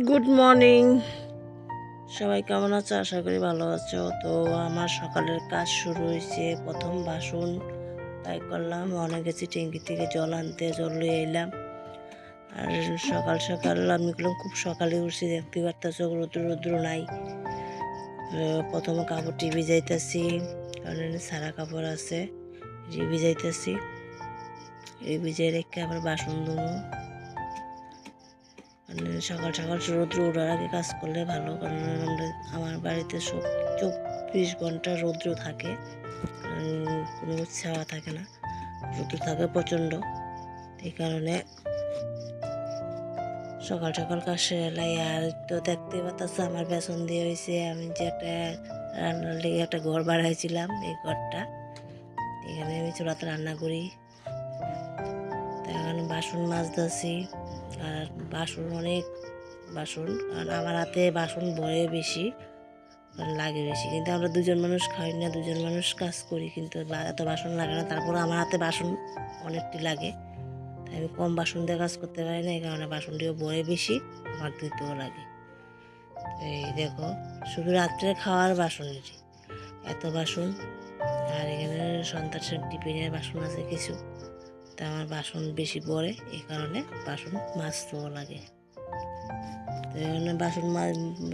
Good morning, সবাই কেমন আছো? আশা করি ভালো আছো। তো আমার সকালের কাজ শুরু হয়েছে। প্রথম বাসন তাই করলাম, অনেক গেছি ট্যাঙ্কি থেকে জল আনতে, জল নিয়ে এলাম। আর সকাল সকাল আমি করলাম, খুব সকালে উঠছি, দেখতে পারতেছো রৌদ্র রৌদ্র নাই। প্রথমে কাপড় টিভি যাইতেছি, কারণ সারা কাপড় আছে, ভিজাইতেছি। ভিজাই রেখে আবার বাসন ধুবো। সকাল সকাল রৌদ্র ওঠার আগে কাজ করলে ভালো, কারণ আমার বাড়িতে 24 ঘন্টা রৌদ্র থাকে, কোনো ছাওয়া থাকে না, রৌদ্র থাকে প্রচণ্ড। এই কারণে সকাল সকাল কাজ সেরে। আর তো দেখতে পাচ্ছি আমার বেসন দিয়ে হয়েছে, আমি যে একটা রান্নার লেগে একটা ঘর বানাইছিলাম, এই ঘরটা এখানে আমি চুলাতে রান্না করি। তাই এখানে বাসন মাজতেছি। আর বাসন অনেক বাসন, কারণ আমার হাতে বাসন বড়ে বেশি, লাগে বেশি। কিন্তু আমরা দুজন মানুষ খাই না, দুজন মানুষ কাজ করি, কিন্তু এত বাসন লাগে না। তারপরে আমার হাতে বাসন অনেকটি লাগে, তাই আমি কম বাসন দিয়ে কাজ করতে পারি না। এই কারণে বাসনটিও বড়ে বেশি, আমার ধুতেও লাগে। এই দেখো, শুধু রাত্রে খাওয়ার বাসনেরই এত বাসন। আর এখানে সন্তানের টিফিনের বাসন আছে কিছু, তা আমার বাসন বেশি পড়ে, এই কারণে বাসন মাজতেও লাগে। তো এখানে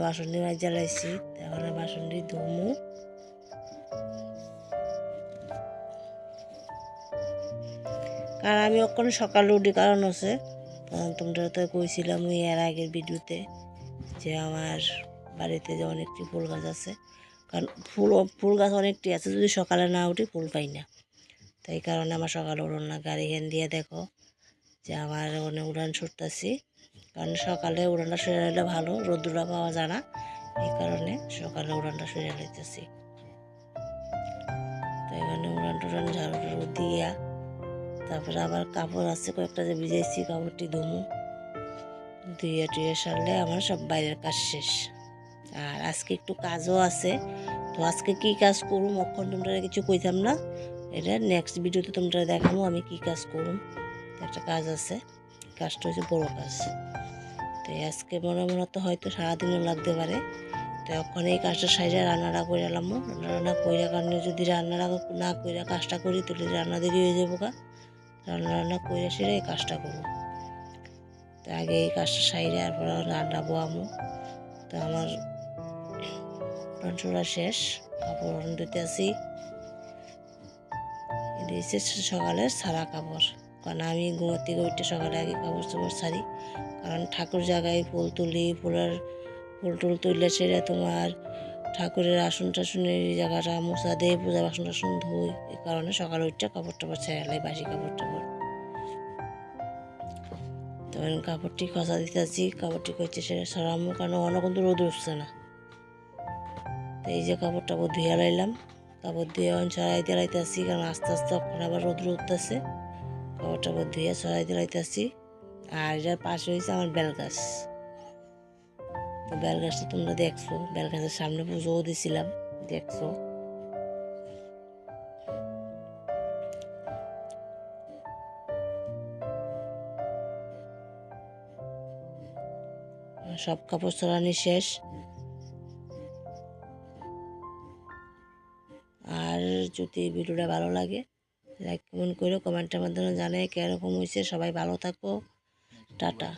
বাসনটি মাছ জ্বালাইছি, তাহলে বাসনটি ধুমু। কারণ আমি ওখানে সকালে উঠি, কারণ আছে তোমরা তো কইছিলাম এর আগের ভিডিওতে যে আমার বাড়িতে যে অনেকটি ফুল গাছ আছে। কারণ ফুল গাছ অনেকটি আছে, যদি সকালে না উঠি ফুল পাই না। তাই কারণে আমার সকালে উঠোন না। গাড়ি হেন দিয়ে দেখো যে আমার অনেক উড়ান ছুটতেছি, কারণ সকালে উড়ানটা সরে এলে ভালো, রোদ্দুরা পাওয়া যায় না, এই কারণে সকালে উড়ানটা সরে লইতেছি। তো এখানে উড়ান টুড়ান ঝাড়ু টাড়ু দিয়া, তারপরে আবার কাপড় আছে কয়েকটা যে ভিজাইছি, কাপড়টি ধুমু। ধুয়ে টুয়ে সারলে আমার সব বাইরের কাজ শেষ। আর আজকে একটু কাজও আছে, তো আজকে কি কাজ করুম অক্ষণ তোমরা কিছু কইতাম না, এটা নেক্সট ভিডিওতে তোমরা দেখাবো আমি কি কাজ করুম। একটা কাজ আছে, কাজটা হচ্ছে বড়ো কাজ। তো আজকে মনে হয়তো সারাদিনও লাগতে পারে। তো এখন এই কাজটা সাইডে রান্নাটা করে এলাম, রান্না কইরা, কারণে যদি রান্নাটা না কইরা কাজটা করি তাহলে রান্না দেরি হয়ে যাবো। রান্না কইরা সেরে এই কাজটা করবো। তো আগে এই কাজটা সাইডে আর পরে রান্না বোয়ামো। তো আমার রান্না শেষ, কাপড় দিতে আসি। এটা হচ্ছে সকালের সারা কাপড়, কারণ আমি ঘুমার থেকে উঠতে সকালে আগে কাপড় চাপড় ছাড়ি। কারণ ঠাকুর জায়গায় ফুল তুলি, ফুল টুল তুললে সেরে তোমার ঠাকুরের আসন টাসনের এই জায়গাটা মোছা দিয়ে পূজা বাসন টাসন ধুই। এই কারণে সকালে উঠতে কাপড় টাপড় ছেড়ে বাসি কাপড় টাপড়। তখন কাপড়টি খসা দিতেছি, কাপড়টি করছে সেটা সরামো, কারণ অন্য কিন্তু রোদ উঠছে না। তো এই যে কাপড় টাপড় ধুয়ে লাইলাম, কাপড় ধুয়ে ছড়াই দিলাইতেছি, কারণ আস্তে আস্তে ওখানে আবার রোদ্র উঠতেছে। কাপড় টাপড় ধুয়ে ছড়াই দিলাইতেছি। আর এটার পাশে হয়েছে আমার বেল গাছ। তো বেল গাছটা তোমরা দেখছো, বেল গাছের সামনে পুজোও দিছিলাম, দেখছো। সব কাপড় ছড়ানি শেষ। আর যদি ভিডিওটা ভালো লাগে লাইক কমেন্ট করো, কমেন্টের মাধ্যমে জানাই কীরকম হয়েছে। সবাই ভালো থাকো, টাটা।